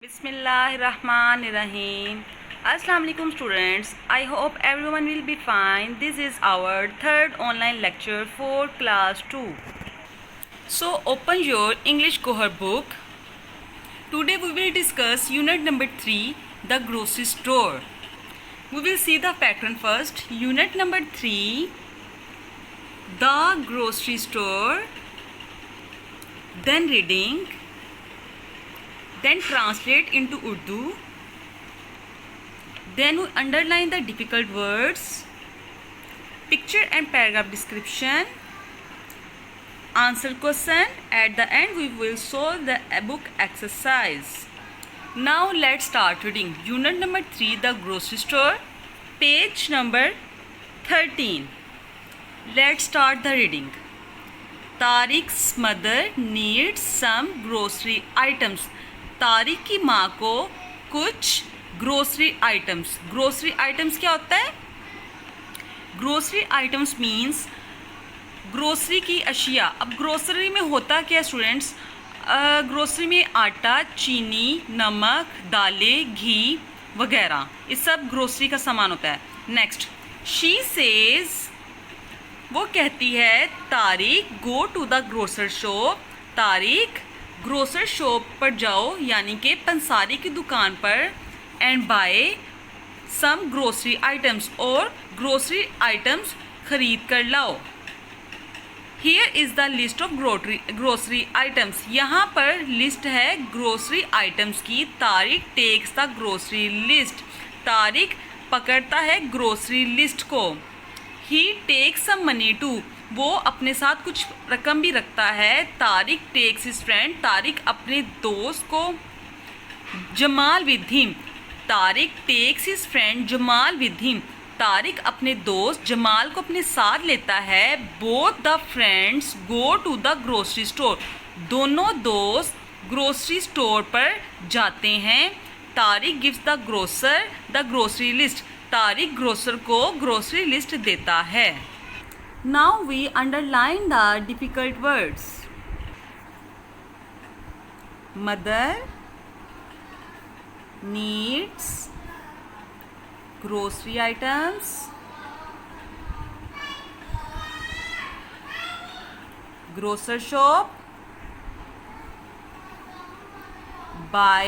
Bismillahirrahmanirrahim. Assalamu alaikum students. I hope everyone will be fine. This is our third online lecture for class 2. So open your English cohort book. Today we will discuss unit number 3, the grocery store. We will see the pattern first. Unit number 3, the grocery store. Then reading. Then translate into Urdu. Then we underline the difficult words. Picture and paragraph description. Answer question. At the end we will solve the book exercise. Now let's start reading. Unit number 3, the grocery store. Page number 13. Let's start the reading. Tariq's mother needs some grocery items. Tariq की माँ को कुछ grocery items क्या होता है? Grocery items means grocery की अशिया. अब ग्रोसरी में होता क्या स्टूडेंट्स? ग्रोसरी में आटा, चीनी, नमक, दालें, घी वगैरह, ये सब ग्रोसरी का सामान होता है. नेक्स्ट, शी सेज, वो कहती है, Tariq go to the grocer shop. Tariq grocer shop पर जाओ, यानी कि पंसारी की दुकान पर, and buy some grocery items, और ग्रोसरी आइटम्स खरीद कर लाओ. Here is the list of grocery items. यहाँ पर लिस्ट है ग्रोसरी आइटम्स की. Tariq takes the grocery list. Tariq पकड़ता है ग्रोसरी लिस्ट को. He takes some money too, वो अपने साथ कुछ रकम भी रखता है. Tariq takes his friend, Tariq अपने दोस्त को. Jamal with him, Tariq takes his friend Jamal with him, Tariq अपने दोस्त जमाल को अपने साथ लेता है. Both the friends go to the grocery store, दोनों दोस्त ग्रोसरी स्टोर पर जाते हैं. Tariq gives the grocer the grocery list, Tariq grocer को ग्रोसरी लिस्ट देता है. Now we underline the difficult words. Mother needs grocery items. Grocer shop. Buy.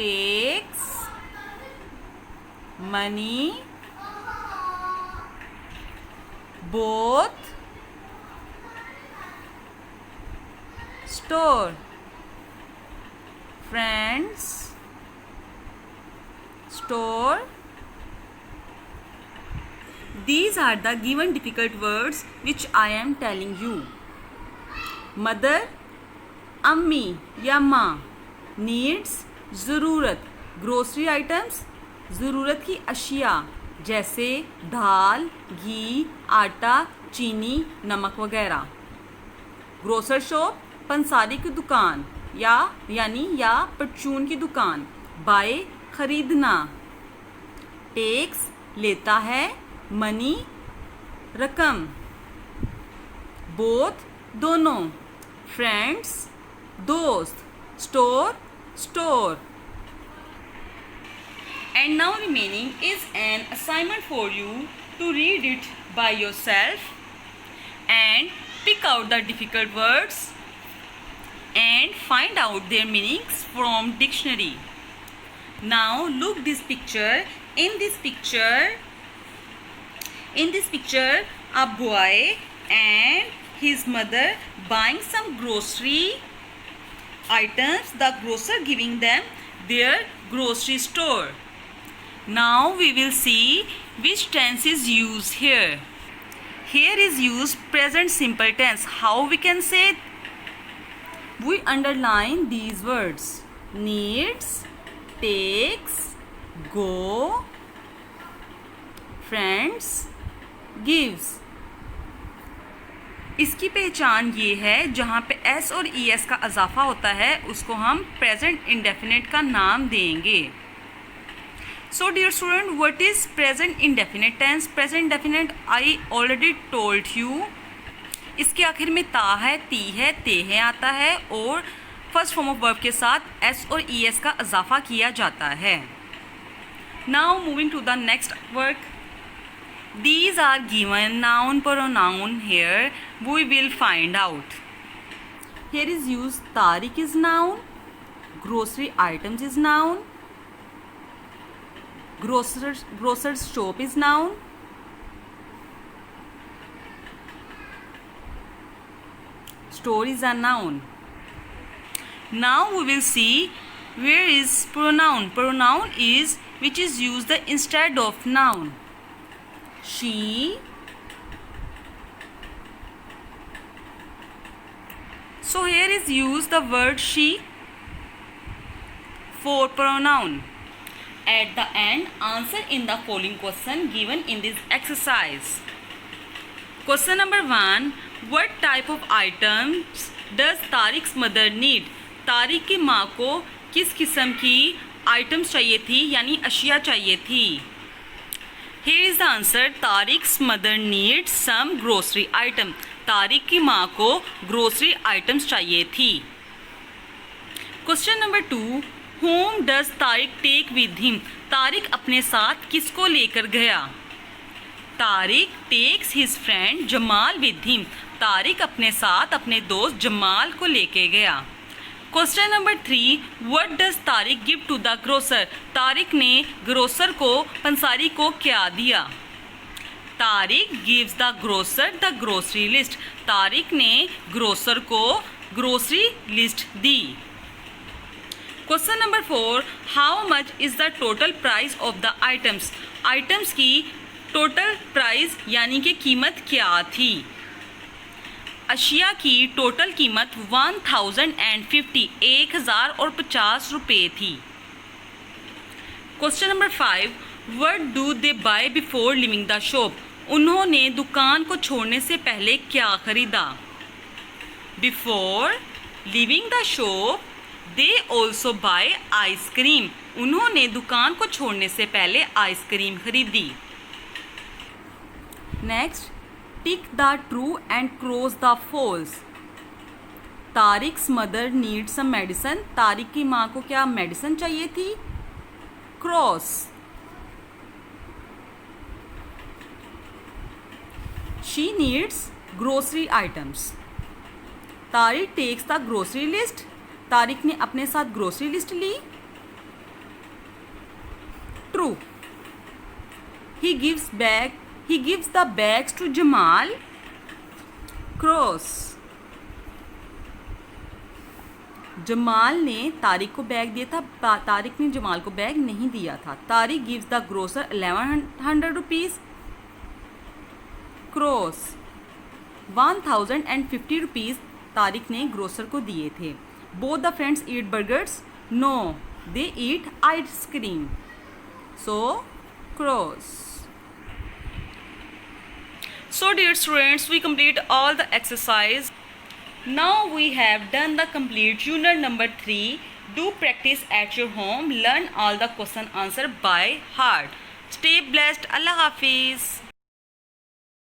Takes. Money. Both. Store. Friends. Store. These are the given difficult words which I am telling you. Mother, अम्मी या माँ. Needs, ज़रूरत. Grocery items, ज़रूरत की अशिया, जैसे दाल, घी, आटा, चीनी, नमक वगैरह. ग्रोसर शॉप, पंसारी की दुकान या परचून की दुकान. बाय, खरीदना. टेक्स, लेता है. मनी, रकम. बोथ, दोनों. फ्रेंड्स, दोस्त. Store. And now remaining is an assignment for you to read it by yourself and pick out the difficult words and find out their meanings from dictionary. Now look this picture. In this picture a boy and his mother buying some grocery items, the grocer giving them their grocery store. Now we will see which tense is used here. Here is used present simple tense. How we can say? We underline these words. Needs, takes, go, friends, gives. इसकी पहचान ये है, जहाँ पे S और E S का इजाफा होता है उसको हम प्रेजेंट इंडेफिनिट का नाम देंगे. So dear student, what is present indefinite tense? Present indefinite I already told you. इसके आखिर में ता है, ती है, ते है आता है और फर्स्ट फॉर्म ऑफ वर्ब के साथ एस और ई एस का इजाफा किया जाता है. Now moving to the next work. These are given noun pronoun. Here we will find out. Here is used Tariq is noun, grocery items is noun, grocer's shop is noun, store is a noun. Now we will see where is pronoun. Pronoun is which is used instead of noun. She, so here is used the word she for pronoun. At the end, answer in the following question given in this exercise. Question number 1. What type of items does Tariq's mother need? Tariq की माँ को किस किस्म की items चाहिए थी, यानी अशिया चाहिए थी. Here is the answer. Tariq's mother needs some grocery item. Tariq की माँ को ग्रोसरी आइटम्स चाहिए थी. Question number 2. Whom does Tariq take with him? Tariq अपने साथ किसको लेकर गया? Tariq takes his friend Jamal with him. Tariq अपने साथ अपने दोस्त जमाल को लेके गया. Question number 3. What does Tariq give to the grocer? Tariq ने ग्रोसर को पंसारी को क्या दिया? Tariq gives the grocer the grocery list. Tariq ने ग्रोसर को ग्रोसरी लिस्ट दी. Question number 4. How much is the total price of the items? Items की टोटल प्राइस यानी कि कीमत क्या थी? अशिया की टोटल कीमत 1050 1050 रुपये थी. Question number 5. What do they buy before leaving the shop? उन्होंने दुकान को छोड़ने से पहले क्या खरीदा? Before leaving the shop they also buy ice cream. उन्होंने दुकान को छोड़ने से पहले आइसक्रीम खरीदी. Next, tick the true and cross the false. Tariq's mother need some medicine. Tariq की माँ को क्या मेडिसिन चाहिए थी? Cross. She needs grocery items. Tariq takes the grocery list. Tariq ने अपने साथ ग्रोसरी लिस्ट ली. True. He gives the bags to Jamal. Cross. Jamal ने तारिक को बैग दिया था, तारिक ने जमाल को बैग नहीं दिया था. Tariq gives the grocer 1100 rupees. Cross. 1050 rupees Tariq ने ग्रोसर को दिए थे. Both the friends eat burgers. No, they eat ice cream. So, cross. So dear students, we complete all the exercise. Now we have done the complete unit number 3. Do practice at your home. Learn all the question answer by heart. Stay blessed. Allah Hafiz.